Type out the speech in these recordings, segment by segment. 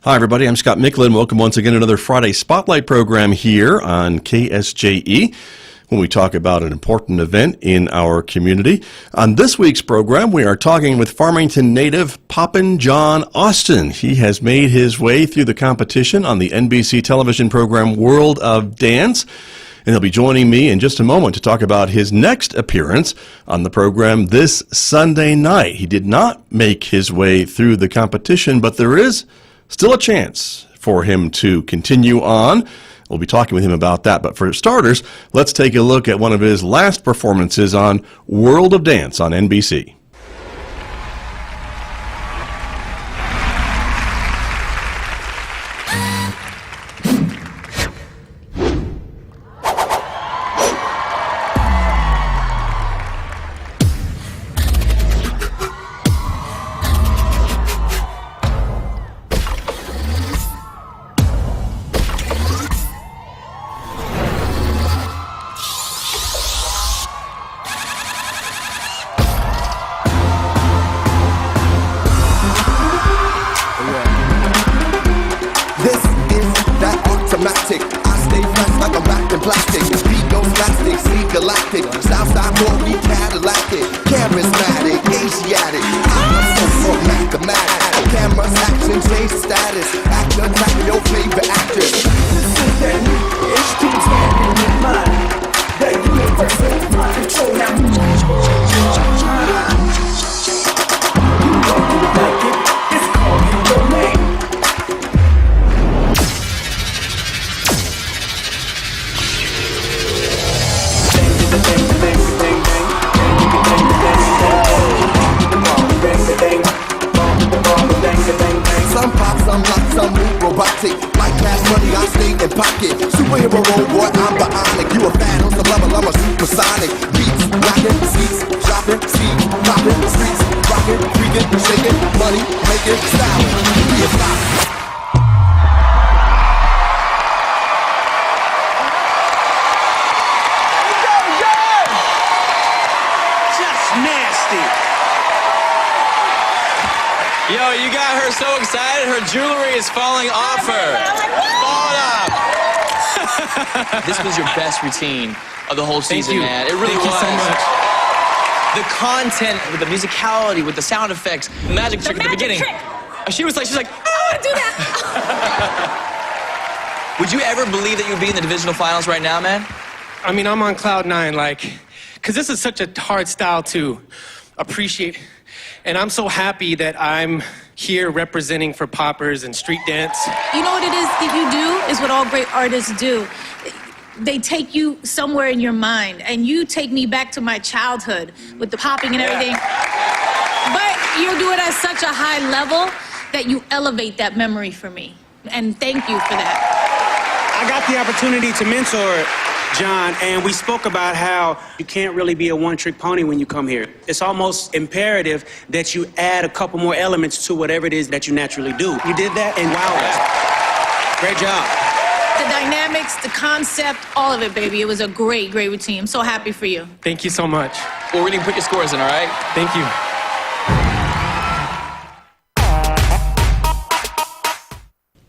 Hi, everybody. I'm Scott Michlin. Welcome once again to another Friday Spotlight program here on KSJE, when we talk about an important event in our community. On this week's program, we are talking with Farmington native Poppin John Austin. He has made his way through the competition on the NBC television program World of Dance, and he'll be joining me in just a moment to talk about his next appearance on the program this Sunday night. He did not make his way through the competition, but there is still a chance for him to continue on. We'll be talking with him about that. But for starters, let's take a look at one of his last performances on World of Dance on NBC. I stay fresh like I'm wrapped in plastic. Beat goes plastic, see galactic. Southside Morgan, Cadillac, charismatic, Asiatic. I'm so mathematic. Cameras, action, change status. Actor, type your favorite actress. It's too in your mind. The universe is my control now. You know you like it. It's called your name. Some pop, some lock, some move robotic. Like cash money, I stay in pocket. Superhero role, boy, I'm bionic. You a fan on some level, I'm a supersonic. Beats, rockin', seats, dropping, seats, poppin', streets, rockin', freakin', shaking, money, making, style. Be a style. Yo, you got her so excited, her jewelry is falling off her. Falling off. This was your best routine of the whole season, man. It really was. Thank you so much. The content, with the musicality, with the sound effects, the magic trick at the beginning. She was like, I want to do that. Would you ever believe that you'd be in the divisional finals right now, man? I mean, I'm on cloud nine, because this is such a hard style to appreciate. And I'm so happy that I'm here representing for poppers and street dance. You know what it is that you do is what all great artists do. They take you somewhere in your mind, and you take me back to my childhood with the popping and everything. But you do it at such a high level that you elevate that memory for me. And thank you for that. I got the opportunity to mentor John, and we spoke about how you can't really be a one-trick pony when you come here. It's almost imperative that you add a couple more elements to whatever it is that you naturally do. You did that, and wow, great job. The dynamics, the concept, all of it, baby. It was a great, great routine. I'm so happy for you. Thank you so much. Well, we're going to put your scores in, all right? Thank you.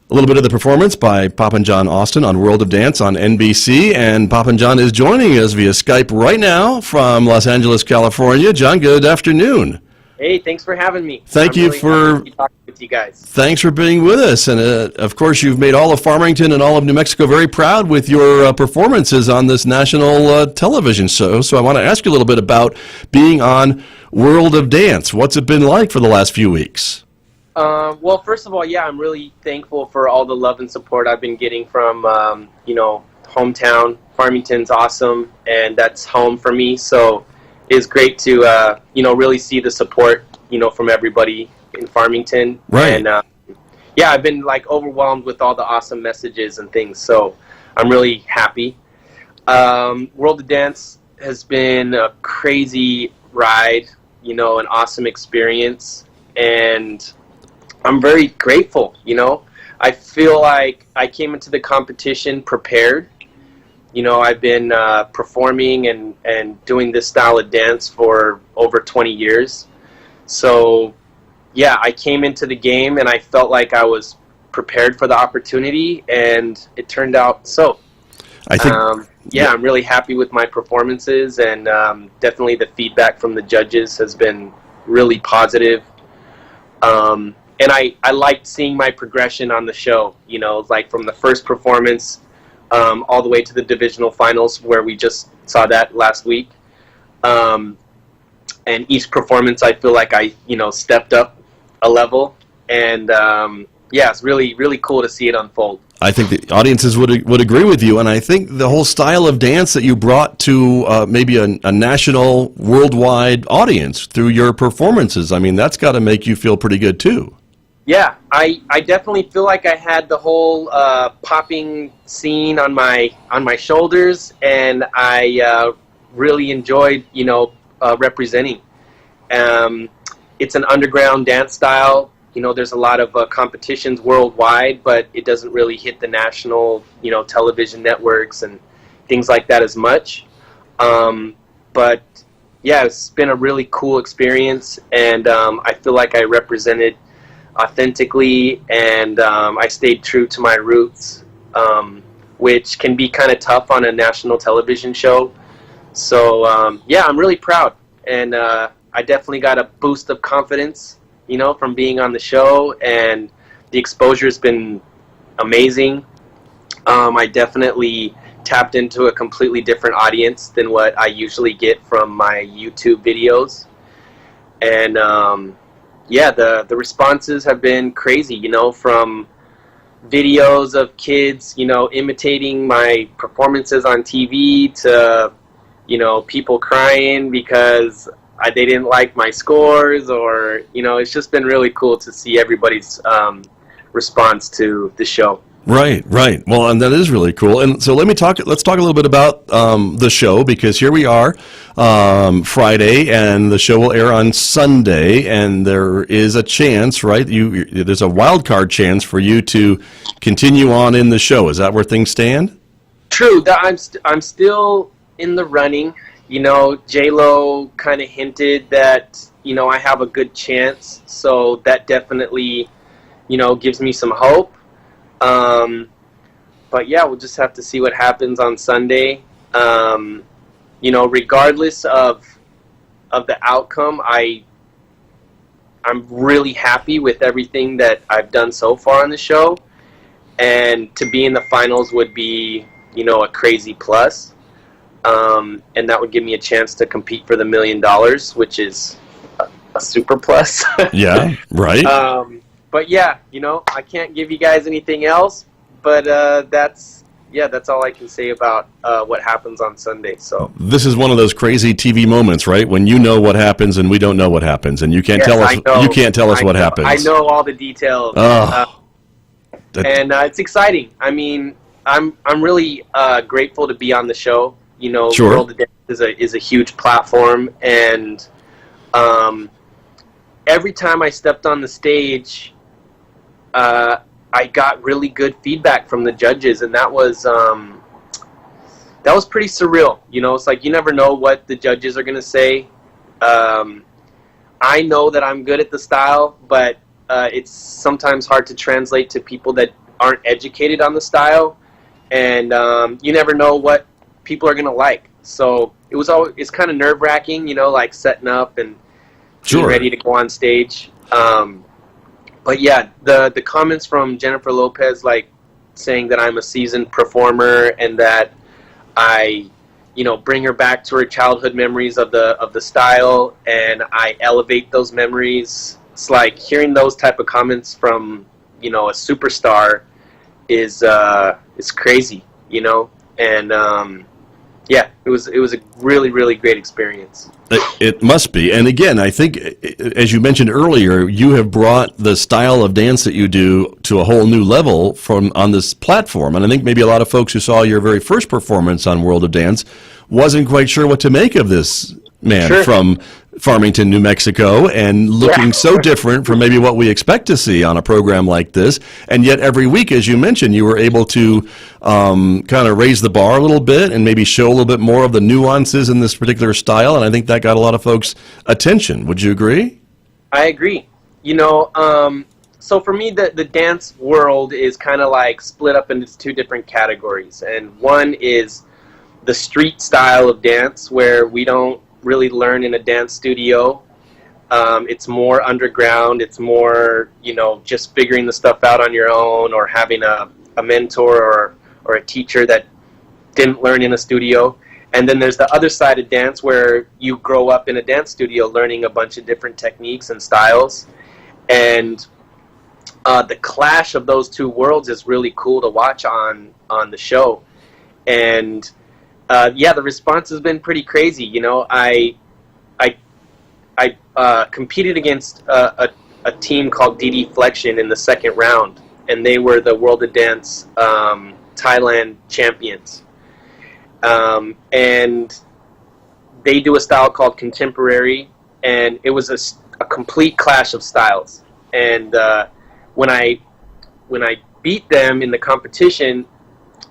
A little bit of the performance by Poppin John Austin on World of Dance on NBC, and Poppin John is joining us via Skype right now from Los Angeles, California. John, good afternoon. Hey, thanks for having me. Thank you for talking with you guys. Thanks for being with us, and of course, you've made all of Farmington and all of New Mexico very proud with your performances on this national television show. So I want to ask you a little bit about being on World of Dance. What's it been like for the last few weeks? Well, first of all, yeah, I'm really thankful for all the love and support I've been getting from, hometown. Farmington's awesome, and that's home for me. So it's great to, really see the support, from everybody in Farmington. Right. And, I've been, overwhelmed with all the awesome messages and things. So I'm really happy. World of Dance has been a crazy ride, an awesome experience. And I'm very grateful, I feel like I came into the competition prepared. I've been performing and doing this style of dance for over 20 years. So, yeah, I came into the game and I felt like I was prepared for the opportunity, and it turned out so. I think, I'm really happy with my performances, and definitely the feedback from the judges has been really positive. And I liked seeing my progression on the show, you know, like from the first performance all the way to the divisional finals, where we just saw that last week. And each performance, I feel like I, you know, stepped up a level, and it's really, really cool to see it unfold. I think the audiences would agree with you, and I think the whole style of dance that you brought to maybe a national, worldwide audience through your performances, I mean, that's got to make you feel pretty good too. Yeah, I definitely feel like I had the whole popping scene on my shoulders, and I really enjoyed, you know, representing. It's an underground dance style. You know, there's a lot of competitions worldwide, but it doesn't really hit the national, you know, television networks and things like that as much. But yeah, it's been a really cool experience, and I feel like I represented authentically, and I stayed true to my roots, which can be kind of tough on a national television show. So I'm really proud, and I definitely got a boost of confidence, you know, from being on the show, and the exposure has been amazing. I definitely tapped into a completely different audience than what I usually get from my YouTube videos, and the responses have been crazy, you know, from videos of kids, you know, imitating my performances on TV to, you know, people crying because they didn't like my scores, or, you know, it's just been really cool to see everybody's response to the show. Right. Well, and that is really cool. And so let's talk a little bit about the show, because here we are, Friday, and the show will air on Sunday, and there is a chance, right? There's a wild card chance for you to continue on in the show. Is that where things stand? True. I'm still in the running. You know, J-Lo kind of hinted that, you know, I have a good chance, so that definitely, you know, gives me some hope. But yeah, we'll just have to see what happens on Sunday. You know, regardless of the outcome, I'm really happy with everything that I've done so far on the show, and to be in the finals would be, you know, a crazy plus. And that would give me a chance to compete for the $1 million, which is a super plus. Yeah, right. But yeah, you know, I can't give you guys anything else, but that's all I can say about what happens on Sunday. So this is one of those crazy TV moments, right? When you know what happens and we don't know what happens, and you can't tell us. You can't tell us what happens. I know all the details, and it's exciting. I mean, I'm really grateful to be on the show. You know, sure. World of Dance is a huge platform, and every time I stepped on the stage, I got really good feedback from the judges, and that was pretty surreal. You know, it's like you never know what the judges are going to say. I know that I'm good at the style, but it's sometimes hard to translate to people that aren't educated on the style, and you never know what people are going to like. So it's kind of nerve-wracking, you know, like setting up and sure. ready to go on stage. But yeah, the comments from Jennifer Lopez, like saying that I'm a seasoned performer and that I, you know, bring her back to her childhood memories of the style, and I elevate those memories. It's like hearing those type of comments from, you know, a superstar is crazy, you know, and yeah, it was a really, really great experience. It must be. And again, I think, as you mentioned earlier, you have brought the style of dance that you do to a whole new level on this platform. And I think maybe a lot of folks who saw your very first performance on World of Dance wasn't quite sure what to make of this man sure. from Farmington, New Mexico, and looking so different from maybe what we expect to see on a program like this. And yet every week, as you mentioned, you were able to kind of raise the bar a little bit and maybe show a little bit more of the nuances in this particular style. And I think that got a lot of folks' attention. Would you agree? I agree. You know, so for me, the dance world is kind of like split up into two different categories. And one is the street style of dance, where we don't really learn in a dance studio. It's more underground. It's more, just figuring the stuff out on your own, or having a mentor or a teacher that didn't learn in a studio. And then there's the other side of dance, where you grow up in a dance studio learning a bunch of different techniques and styles. And the clash of those two worlds is really cool to watch on the show. And the response has been pretty crazy. I competed against a team called DD Flexion in the second round, and they were the World of Dance Thailand champions. And they do a style called contemporary, and it was a complete clash of styles. And when I beat them in the competition,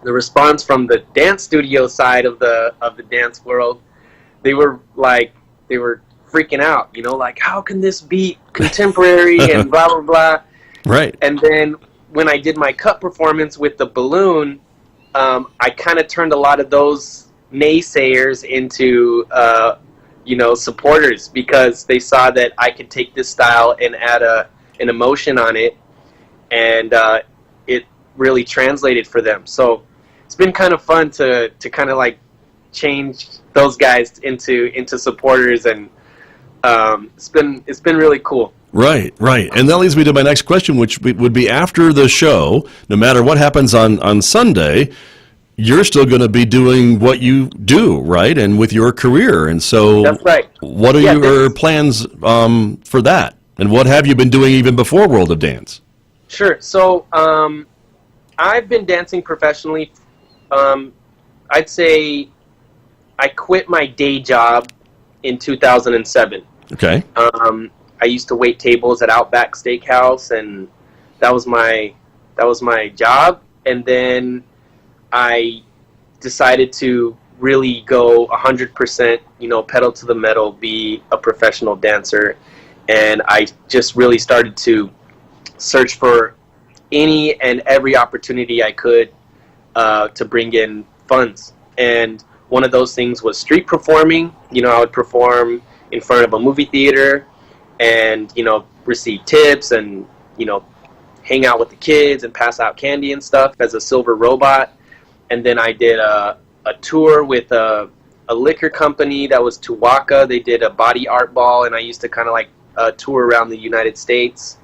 the response from the dance studio side of the dance world, they were freaking out, like, how can this beat contemporary and blah blah blah. Right. And then when I did my cut performance with the balloon, I kind of turned a lot of those naysayers into supporters, because they saw that I could take this style and add an emotion on it, and it really translated for them. So it's been kind of fun to kind of like change those guys into supporters, and it's been really cool. Right. And that leads me to my next question, which would be, after the show, no matter what happens on Sunday, you're still going to be doing what you do, right? And with your career. And so that's right. What are your plans for that? And what have you been doing even before World of Dance? Sure. So I've been dancing professionally. I'd say I quit my day job in 2007. Okay. I used to wait tables at Outback Steakhouse, and that was my job. And then I decided to really go 100%, pedal to the metal, be a professional dancer. And I just really started to search for any and every opportunity I could to bring in funds. And one of those things was street performing. I would perform in front of a movie theater and, receive tips and, hang out with the kids and pass out candy and stuff as a silver robot. And then I did a tour with a liquor company that was Tuwaka. They did a body art ball, and I used to kind of like tour around the United States.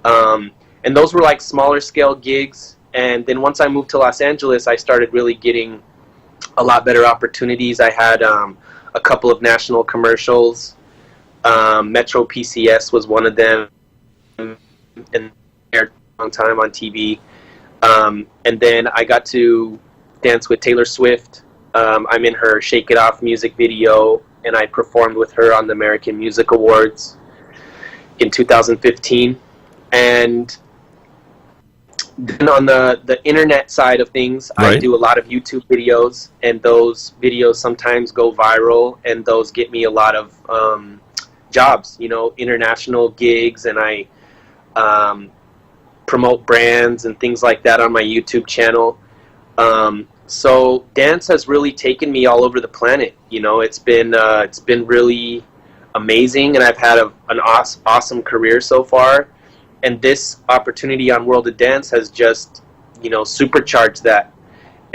And those were like smaller scale gigs. And then once I moved to Los Angeles, I started really getting a lot better opportunities. I had a couple of national commercials. Metro PCS was one of them, and aired a long time on TV. And then I got to dance with Taylor Swift. I'm in her Shake It Off music video, and I performed with her on the American Music Awards in 2015. And then on the internet side of things, right. I do a lot of YouTube videos, and those videos sometimes go viral, and those get me a lot of jobs, international gigs, and I promote brands and things like that on my YouTube channel. So dance has really taken me all over the planet. It's been really amazing, and I've had an awesome career so far. And this opportunity on World of Dance has just, supercharged that.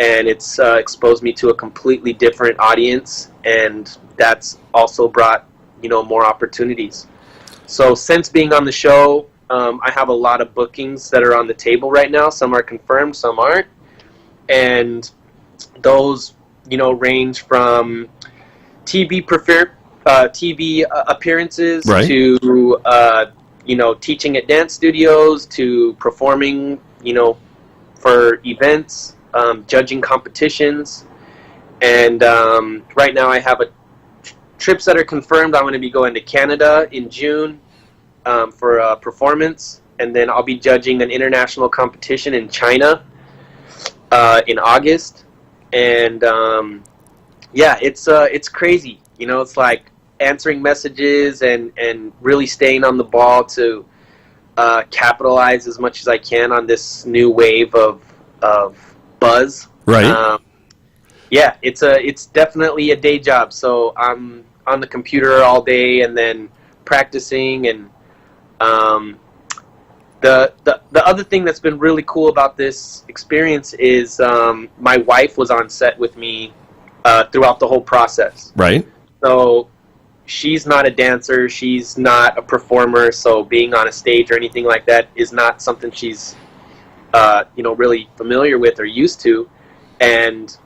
And it's exposed me to a completely different audience, and that's also brought, more opportunities. So since being on the show, I have a lot of bookings that are on the table right now. Some are confirmed, some aren't. And those, range from TV appearances, right. to teaching at dance studios, to performing, for events, judging competitions. And right now I have trips that are confirmed. I'm going to be going to Canada in June for a performance. And then I'll be judging an international competition in China in August. And it's crazy. It's like answering messages and really staying on the ball to capitalize as much as I can on this new wave of buzz. Right. Yeah, it's definitely a day job. So I'm on the computer all day and then practicing. And the other thing that's been really cool about this experience is my wife was on set with me throughout the whole process. Right. So she's not a dancer, she's not a performer, so being on a stage or anything like that is not something she's really familiar with or used to. And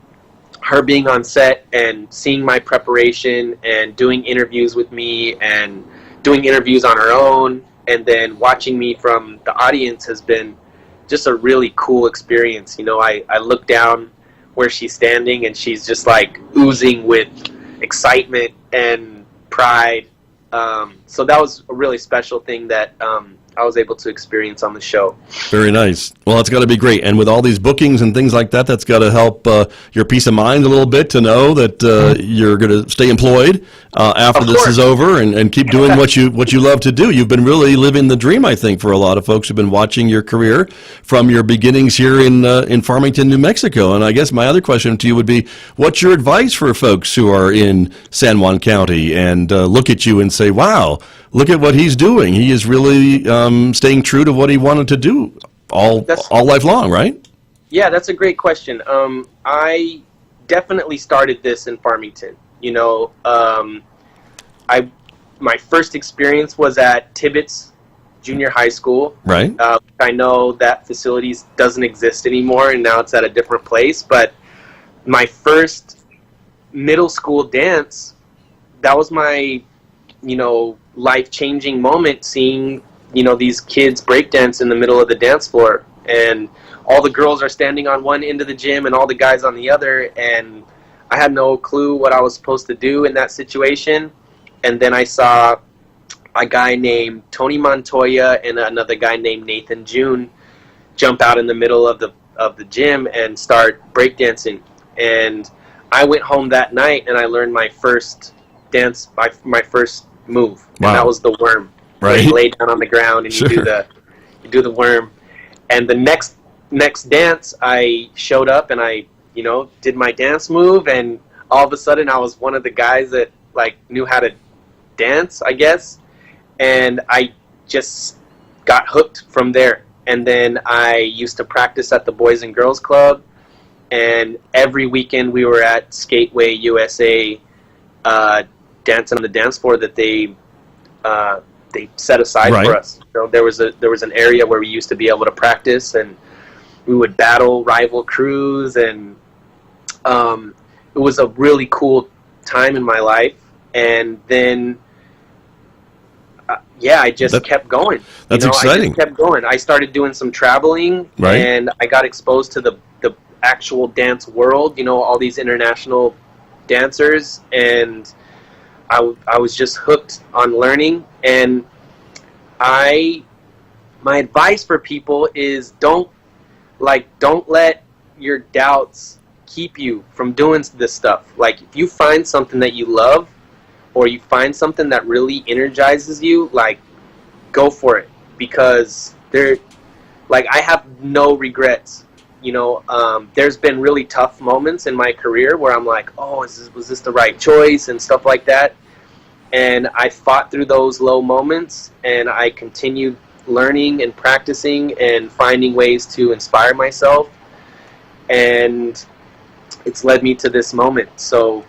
her being on set and seeing my preparation and doing interviews with me and doing interviews on her own and then watching me from the audience has been just a really cool experience. I look down where she's standing and she's just like oozing with excitement and pride. So that was a really special thing that I was able to experience on the show. Very nice. Well, it's got to be great. And with all these bookings and things like that, that's got to help your peace of mind a little bit to know that you're going to stay employed after this is over and keep doing what you love to do. You've been really living the dream, I think, for a lot of folks who've been watching your career from your beginnings here in Farmington, New Mexico. And I guess my other question to you would be, what's your advice for folks who are in San Juan County and look at you and say, wow, look at what he's doing. He is really staying true to what he wanted to do all life long, right? Yeah, that's a great question. I definitely started this in Farmington. My first experience was at Tibbetts Junior High School. Right. I know that facilities doesn't exist anymore, and now it's at a different place. But my first middle school dance, that was my, life-changing moment, seeing these kids breakdance in the middle of the dance floor, and all the girls are standing on one end of the gym and all the guys on the other, and I had no clue what I was supposed to do in that situation. And then I saw a guy named Tony Montoya and another guy named Nathan June jump out in the middle of the gym and start breakdancing, and I went home that night and I learned my first dance, my first move. Wow. And that was the worm. Right. You lay down on the ground and Sure. you do the worm. And the next dance, I showed up and I did my dance move, and all of a sudden I was one of the guys that knew how to dance, I guess. And I just got hooked from there. And then I used to practice at the Boys and Girls Club, and every weekend we were at Skateway USA dancing on the dance floor that they set aside Right. for us. There was an area where we used to be able to practice, and we would battle rival crews, and it was a really cool time in my life. And then I just kept going. That's exciting. I just kept going. I started doing some traveling, Right. and I got exposed to the actual dance world, all these international dancers, and I was just hooked on learning. And my advice for people is don't let your doubts keep you from doing this stuff. If you find something that you love, or you find something that really energizes you, go for it. Because I have no regrets. There's been really tough moments in my career where I'm like, oh, was this the right choice and stuff like that. And I fought through those low moments, and I continued learning and practicing and finding ways to inspire myself. And it's led me to this moment. So,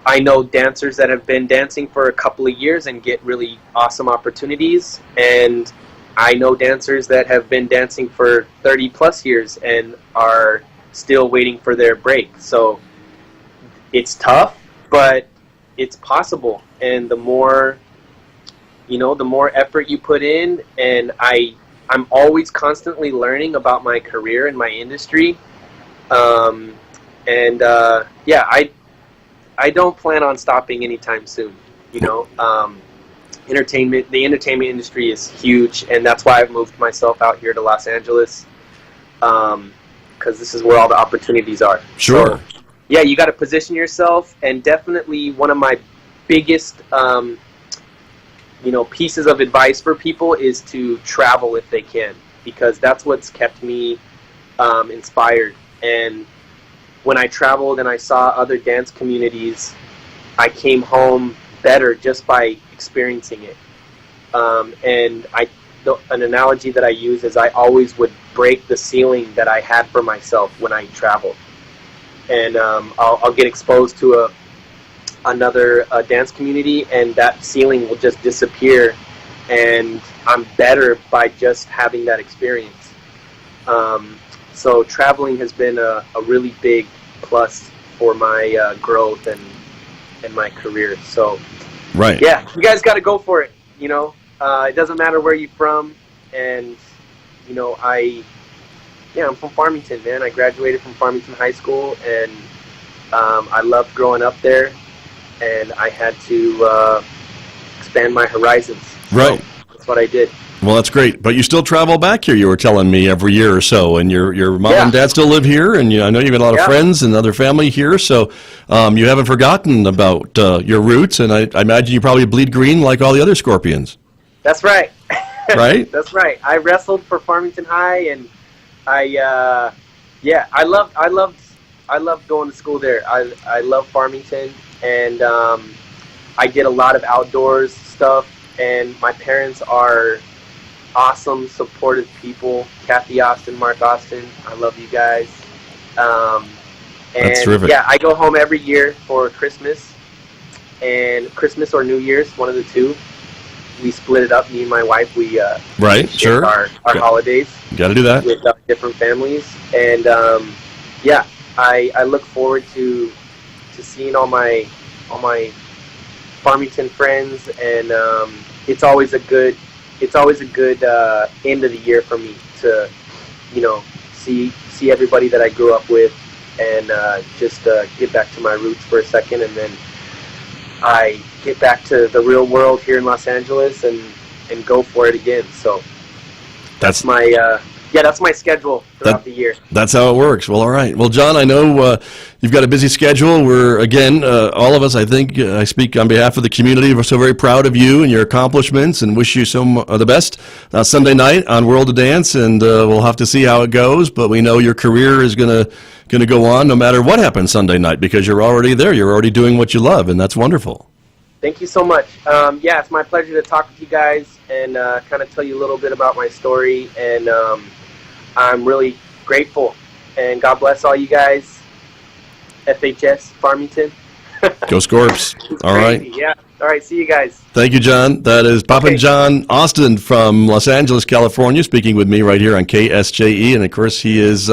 I know dancers that have been dancing for a couple of years and get really awesome opportunities, and I know dancers that have been dancing for 30 plus years and are still waiting for their break. So it's tough, but it's possible. And the more effort you put in, and I'm always constantly learning about my career and my industry. I don't plan on stopping anytime soon. The entertainment industry is huge, and that's why I've moved myself out here to Los Angeles, because this is where all the opportunities are. Sure. So, you got to position yourself, and definitely one of my biggest pieces of advice for people is to travel if they can, because that's what's kept me inspired. And when I traveled and I saw other dance communities, I came home better just by experiencing it. And an analogy that I use is I always would break the ceiling that I had for myself when I traveled. And I'll get exposed to another dance community, and that ceiling will just disappear, and I'm better by just having that experience. So traveling has been a really big plus for my growth and my career. So, right. Yeah, you guys got to go for it. It doesn't matter where you're from, and I'm from Farmington, man. I graduated from Farmington High School, and I loved growing up there, and I had to expand my horizons. Right. So that's what I did. Well, that's great. But you still travel back here, you were telling me, every year or so, and your mom and dad still live here, and I know you've got a lot of friends and other family here, so you haven't forgotten about your roots, and I imagine you probably bleed green like all the other Scorpions. That's right. Right? That's right. I wrestled for Farmington High, and I loved going to school there. I love Farmington, and I did a lot of outdoors stuff, and my parents are awesome, supportive people. Kathy Austin, Mark Austin, I love you guys. That's terrific. Yeah, I go home every year for Christmas or New Year's, one of the two. We split it up, me and my wife. We right, sure. Our holidays. Got to do that with different families, and I look forward to seeing all my Farmington friends, and it's always a good end of the year for me to see everybody that I grew up with, and just get back to my roots for a second, and then I get back to the real world here in Los Angeles and go for it again. So that's my that's my schedule throughout the year. That's how it works. Well, all right. Well, John, I know you've got a busy schedule. We're, again, all of us, I think, I speak on behalf of the community, we're so very proud of you and your accomplishments, and wish you the best Sunday night on World of Dance, and we'll have to see how it goes, but we know your career is going to go on no matter what happens Sunday night, because you're already there. You're already doing what you love, and that's wonderful. Thank you so much. It's my pleasure to talk with you guys and kind of tell you a little bit about my story, and I'm really grateful, and God bless all you guys. FHS Farmington. Go Scorps. All right. Yeah. All right. See you guys. Thank you, John. That is Poppin John Austin from Los Angeles, California, speaking with me right here on KSJE. And, of course, he is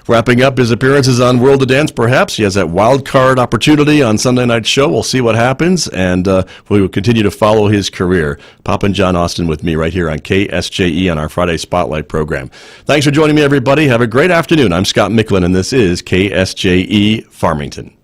wrapping up his appearances on World of Dance, perhaps. He has that wild card opportunity on Sunday night's show. We'll see what happens, and we will continue to follow his career. Poppin John Austin with me right here on KSJE on our Friday Spotlight program. Thanks for joining me, everybody. Have a great afternoon. I'm Scott Michlin, and this is KSJE Farmington.